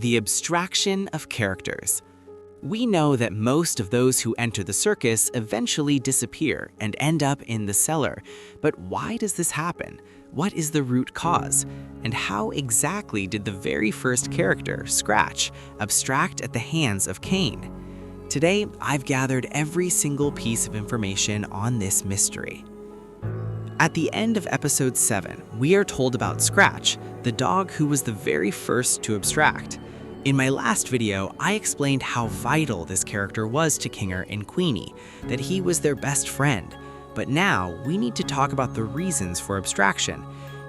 The abstraction of characters. We know that most of those who enter the circus eventually disappear and end up in the cellar. But why does this happen? What is the root cause? And how exactly did the very first character, Scratch, abstract at the hands of Cain? Today, I've gathered every single piece of information on this mystery. At the end of episode 7, we are told about Scratch, the dog who was the very first to abstract. In my last video, I explained how vital this character was to Kinger and Queenie, that he was their best friend. But now, we need to talk about the reasons for abstraction.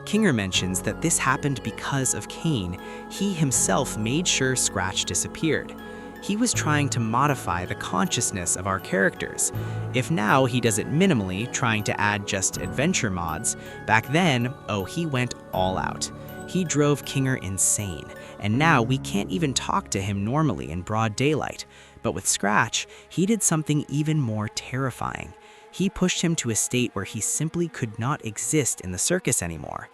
Kinger mentions that this happened because of Cain. He himself made sure Scratch disappeared. He was trying to modify the consciousness of our characters. If now he does it minimally, trying to add just adventure mods, back then, he went all out. He drove Kinger insane, and now we can't even talk to him normally in broad daylight. But with Scratch, he did something even more terrifying. He pushed him to a state where he simply could not exist in the circus anymore.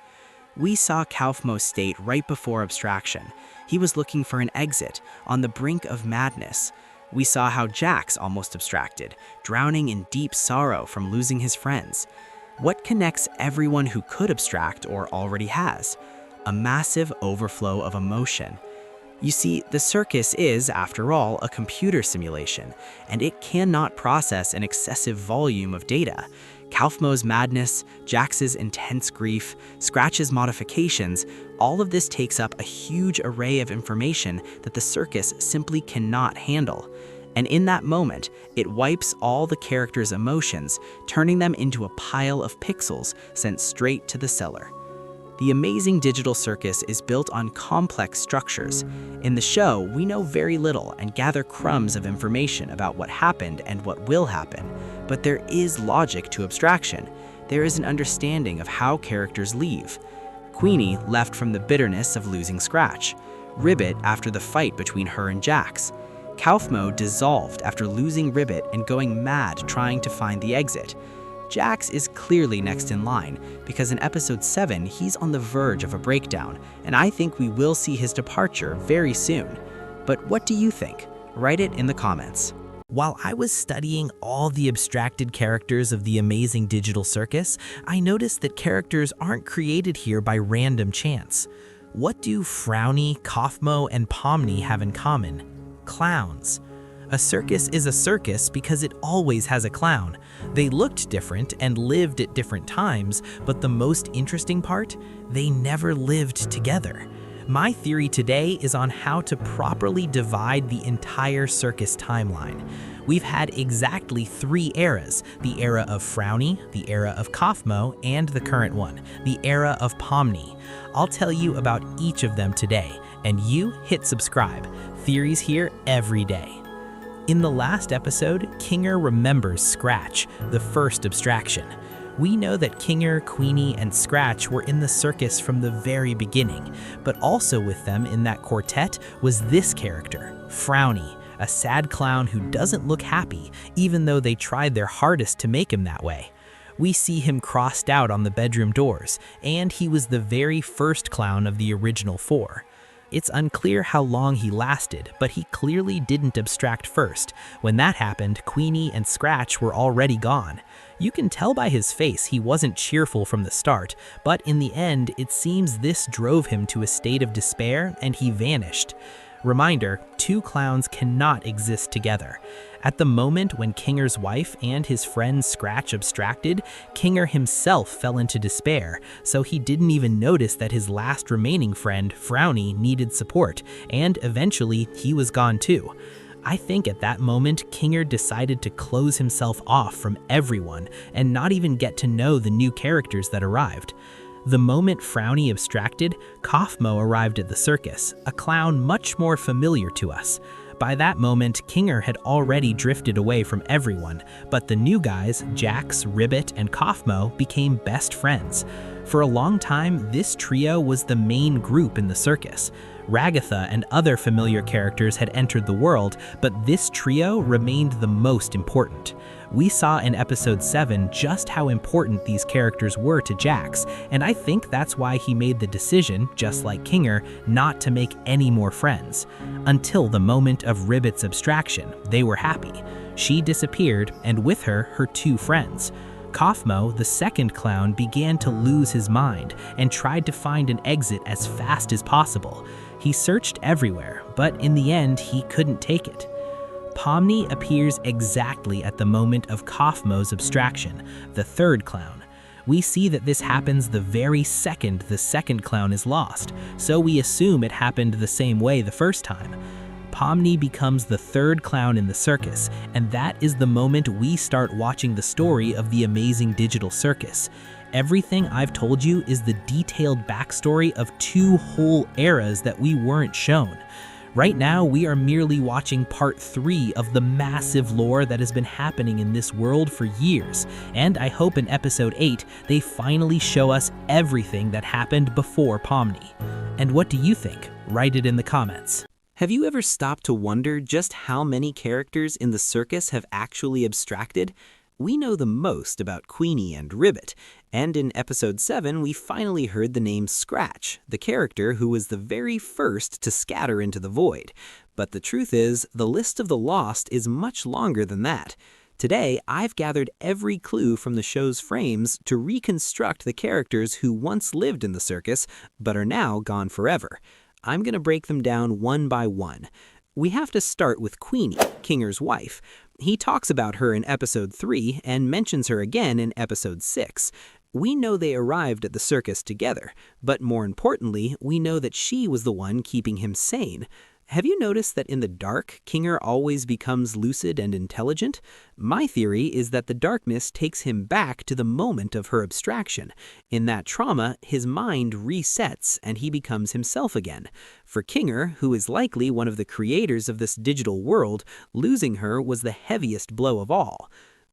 We saw Kofmo's state right before abstraction. He was looking for an exit, on the brink of madness. We saw how Jax almost abstracted, drowning in deep sorrow from losing his friends. What connects everyone who could abstract or already has? A massive overflow of emotion. You see, the circus is, after all, a computer simulation, and it cannot process an excessive volume of data. Kofmo's madness, Jax's intense grief, Scratch's modifications, all of this takes up a huge array of information that the circus simply cannot handle. And in that moment, it wipes all the characters' emotions, turning them into a pile of pixels sent straight to the cellar. The amazing digital circus is built on complex structures. In the show, we know very little and gather crumbs of information about what happened and what will happen. But there is logic to abstraction. There is an understanding of how characters leave. Queenie left from the bitterness of losing Scratch. RIBBIT after the fight between her and Jax. Kofmo dissolved after losing RIBBIT and going mad trying to find the exit. Jax is clearly next in line, because in episode 7, he's on the verge of a breakdown, and I think we will see his departure very soon. But what do you think? Write it in the comments. While I was studying all the abstracted characters of the amazing digital circus, I noticed that characters aren't created here by random chance. What do Frowny, Kofmo, and Pomni have in common? Clowns. A circus is a circus because it always has a clown. They looked different and lived at different times, but the most interesting part, they never lived together. My theory today is on how to properly divide the entire circus timeline. We've had exactly 3 eras, the era of Frowny, the era of Kofmo, and the current one, the era of Pomni. I'll tell you about each of them today, and you hit subscribe. Theories here every day. In the last episode, Kinger remembers Scratch, the first abstraction. We know that Kinger, Queenie, and Scratch were in the circus from the very beginning, but also with them in that quartet was this character, Frowny, a sad clown who doesn't look happy, even though they tried their hardest to make him that way. We see him crossed out on the bedroom doors, and he was the very first clown of the original 4. It's unclear how long he lasted, but he clearly didn't abstract first. When that happened, Queenie and Scratch were already gone. You can tell by his face he wasn't cheerful from the start, but in the end, it seems this drove him to a state of despair and he vanished. Reminder, 2 clowns cannot exist together. At the moment when Kinger's wife and his friend Scratch abstracted, Kinger himself fell into despair, so he didn't even notice that his last remaining friend, Frowny, needed support, and eventually he was gone too. I think at that moment, Kinger decided to close himself off from everyone and not even get to know the new characters that arrived. The moment Frowny abstracted, Kofmo arrived at the circus, a clown much more familiar to us. By that moment, Kinger had already drifted away from everyone, but the new guys, Jax, RIBBIT, and Kofmo, became best friends. For a long time, this trio was the main group in the circus. Ragatha and other familiar characters had entered the world, but this trio remained the most important. We saw in episode 7 just how important these characters were to Jax, and I think that's why he made the decision, just like Kinger, not to make any more friends. Until the moment of RIBBIT's abstraction, they were happy. She disappeared, and with her, her 2 friends. Kofmo, the second clown, began to lose his mind and tried to find an exit as fast as possible. He searched everywhere, but in the end, he couldn't take it. Pomni appears exactly at the moment of Kofmo's abstraction, the third clown. We see that this happens the very second the second clown is lost, so we assume it happened the same way the first time. Pomni becomes the third clown in the circus, and that is the moment we start watching the story of the amazing digital circus. Everything I've told you is the detailed backstory of 2 whole eras that we weren't shown. Right now, we are merely watching part 3 of the massive lore that has been happening in this world for years, and I hope in episode 8 they finally show us everything that happened before Pomni. And what do you think? Write it in the comments. Have you ever stopped to wonder just how many characters in the circus have actually abstracted? We know the most about Queenie and RIBBIT, and in episode 7 we finally heard the name SKRATCH, the character who was the very first to scatter into the void. But the truth is, the list of the lost is much longer than that. Today, I've gathered every clue from the show's frames to reconstruct the characters who once lived in the circus, but are now gone forever. I'm going to break them down one by one. We have to start with Queenie, Kinger's wife. He talks about her in episode 3 and mentions her again in episode 6. We know they arrived at the circus together, but more importantly, we know that she was the one keeping him sane. Have you noticed that in the dark, Kinger always becomes lucid and intelligent? My theory is that the darkness takes him back to the moment of her abstraction. In that trauma, his mind resets and he becomes himself again. For Kinger, who is likely one of the creators of this digital world, losing her was the heaviest blow of all.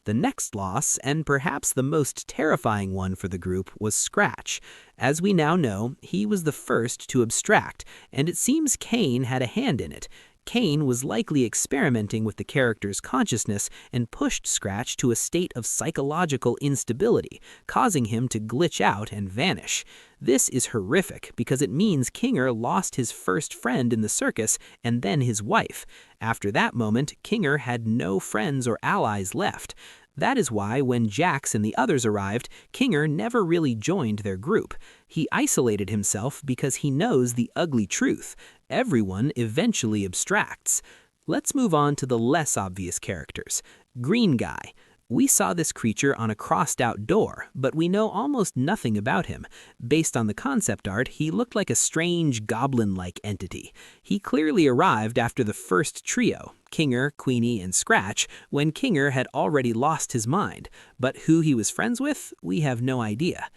The next loss, and perhaps the most terrifying one for the group, was SKRATCH. As we now know, he was the first to abstract, and it seems Kane had a hand in it. Kane was likely experimenting with the character's consciousness and pushed SKRATCH to a state of psychological instability, causing him to glitch out and vanish. This is horrific because it means Kinger lost his first friend in the circus and then his wife. After that moment, Kinger had no friends or allies left. That is why when Jax and the others arrived, Kinger never really joined their group. He isolated himself because he knows the ugly truth. Everyone eventually abstracts. Let's move on to the less obvious characters. Green Guy. We saw this creature on a crossed-out door, but we know almost nothing about him. Based on the concept art, he looked like a strange goblin-like entity. He clearly arrived after the first trio, Kinger, Queenie, and SKRATCH, when Kinger had already lost his mind, but who he was friends with, we have no idea.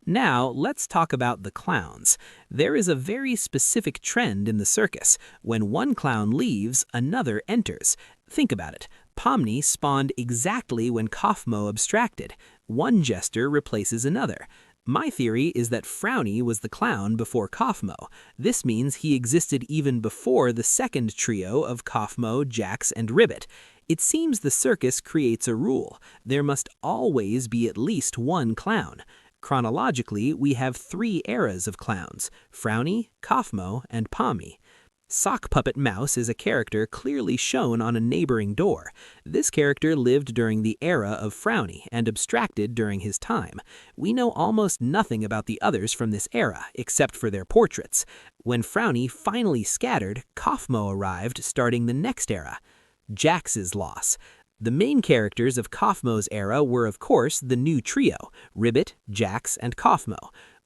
Now, let's talk about the clowns. There is a very specific trend in the circus. When one clown leaves, another enters. Think about it. Pomni spawned exactly when Kofmo abstracted. One jester replaces another. My theory is that Frowny was the clown before Kofmo. This means he existed even before the second trio of Kofmo, Jax, and RIBBIT. It seems the circus creates a rule. There must always be at least one clown. Chronologically, we have 3 eras of clowns: Frowny, Kofmo, and Pomni. Sock Puppet Mouse is a character clearly shown on a neighboring door. This character lived during the era of Frowny and abstracted during his time. We know almost nothing about the others from this era, except for their portraits. When Frowny finally scattered, Kofmo arrived, starting the next era. Jax's loss. The main characters of Kofmo's era were, of course, the new trio, RIBBIT, Jax, and Kofmo.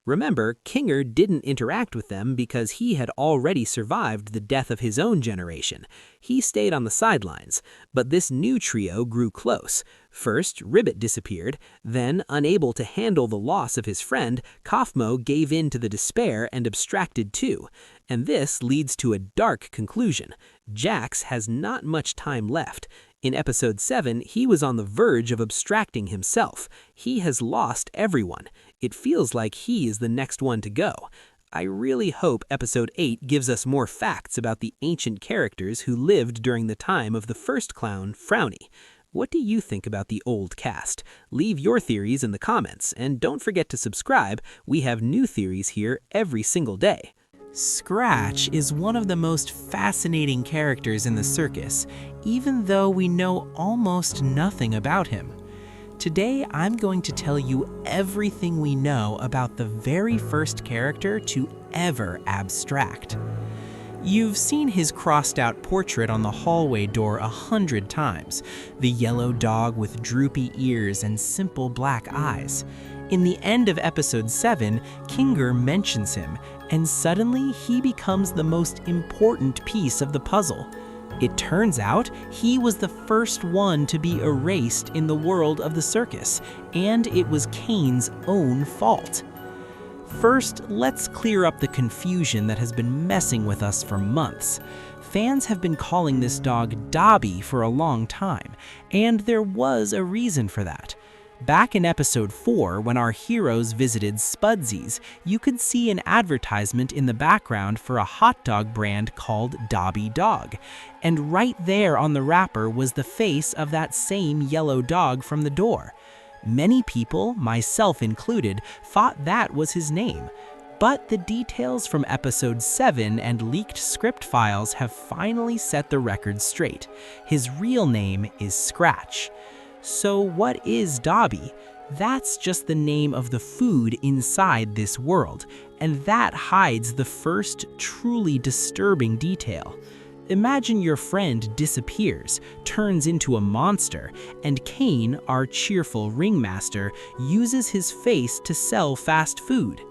Remember, Kinger didn't interact with them because he had already survived the death of his own generation. He stayed on the sidelines, but this new trio grew close. First, RIBBIT disappeared, then, unable to handle the loss of his friend, Kofmo gave in to the despair and abstracted too. And this leads to a dark conclusion. Jax has not much time left. In episode 7, he was on the verge of abstracting himself. He has lost everyone. It feels like he is the next one to go. I really hope Episode 8 gives us more facts about the ancient characters who lived during the time of the first clown, Frowny. What do you think about the old cast? Leave your theories in the comments, and don't forget to subscribe. We have new theories here every single day. Scratch is one of the most fascinating characters in the circus, even though we know almost nothing about him. Today, I'm going to tell you everything we know about the very first character to ever abstract. You've seen his crossed-out portrait on the hallway door 100 times, the yellow dog with droopy ears and simple black eyes. In the end of Episode 7, Kinger mentions him, and suddenly he becomes the most important piece of the puzzle. It turns out he was the first one to be erased in the world of the circus, and it was Kane's own fault. First, let's clear up the confusion that has been messing with us for months. Fans have been calling this dog Dobby for a long time, and there was a reason for that. Back in Episode 4, when our heroes visited Spudsy's, you could see an advertisement in the background for a hot dog brand called Dobby Dog. And right there on the wrapper was the face of that same yellow dog from the door. Many people, myself included, thought that was his name. But the details from Episode 7 and leaked script files have finally set the record straight. His real name is Scratch. So what is Dobby? That's just the name of the food inside this world, and that hides the first truly disturbing detail. Imagine your friend disappears, turns into a monster, and Kane, our cheerful ringmaster, uses his face to sell fast food.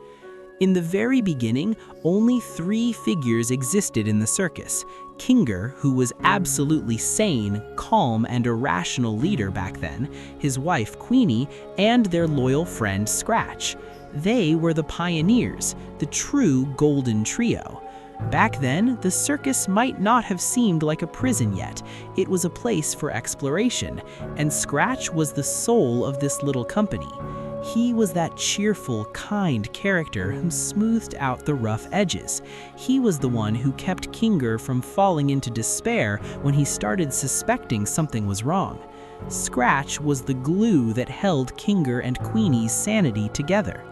In the very beginning, only 3 figures existed in the circus. Kinger, who was absolutely sane, calm, and a rational leader back then, his wife Queenie, and their loyal friend Scratch. They were the pioneers, the true golden trio. Back then, the circus might not have seemed like a prison yet. It was a place for exploration, and Scratch was the soul of this little company. He was that cheerful, kind character who smoothed out the rough edges. He was the one who kept Kinger from falling into despair when he started suspecting something was wrong. Scratch was the glue that held Kinger and Queenie's sanity together.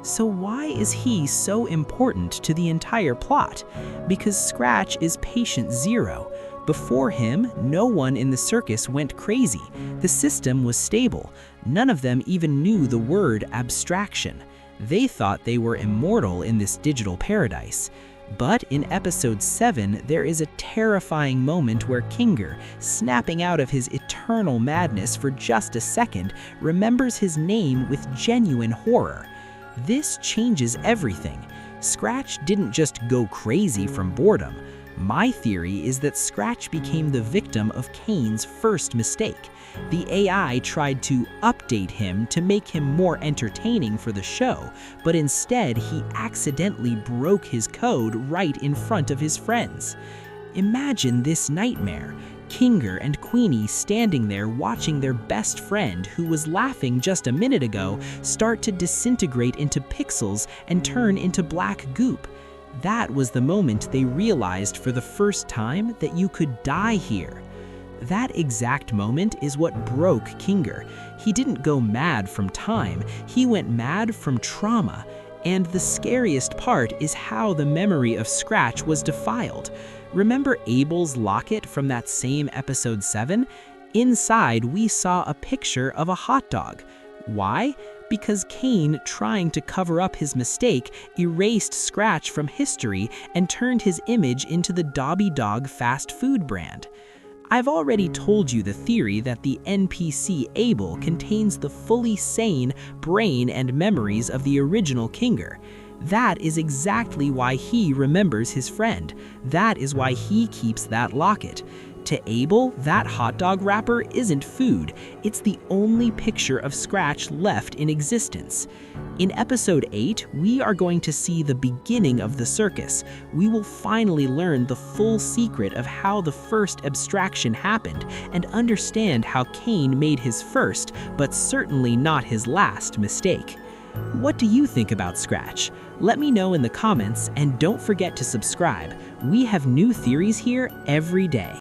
So why is he so important to the entire plot? Because Scratch is patient zero. Before him, no one in the circus went crazy. The system was stable. None of them even knew the word abstraction. They thought they were immortal in this digital paradise. But in Episode 7, there is a terrifying moment where Kinger, snapping out of his eternal madness for just a second, remembers his name with genuine horror. This changes everything. Scratch didn't just go crazy from boredom. My theory is that Scratch became the victim of Kane's first mistake. The AI tried to update him to make him more entertaining for the show, but instead he accidentally broke his code right in front of his friends. Imagine this nightmare. Kinger and Queenie standing there watching their best friend, who was laughing just a minute ago, start to disintegrate into pixels and turn into black goop. That was the moment they realized for the first time that you could die here. That exact moment is what broke Kinger. He didn't go mad from time, he went mad from trauma. And the scariest part is how the memory of Scratch was defiled. Remember Abel's locket from that same Episode 7? Inside, we saw a picture of a hot dog. Why? Because Kane, trying to cover up his mistake, erased Scratch from history and turned his image into the Dobby Dog fast food brand. I've already told you the theory that the NPC Abel contains the fully sane brain and memories of the original Kinger. That is exactly why he remembers his friend. That is why he keeps that locket. To Abel, that hot dog wrapper isn't food. It's the only picture of Scratch left in existence. In Episode 8, we are going to see the beginning of the circus. We will finally learn the full secret of how the first abstraction happened and understand how Kane made his first, but certainly not his last, mistake. What do you think about Scratch? Let me know in the comments, and don't forget to subscribe. We have new theories here every day.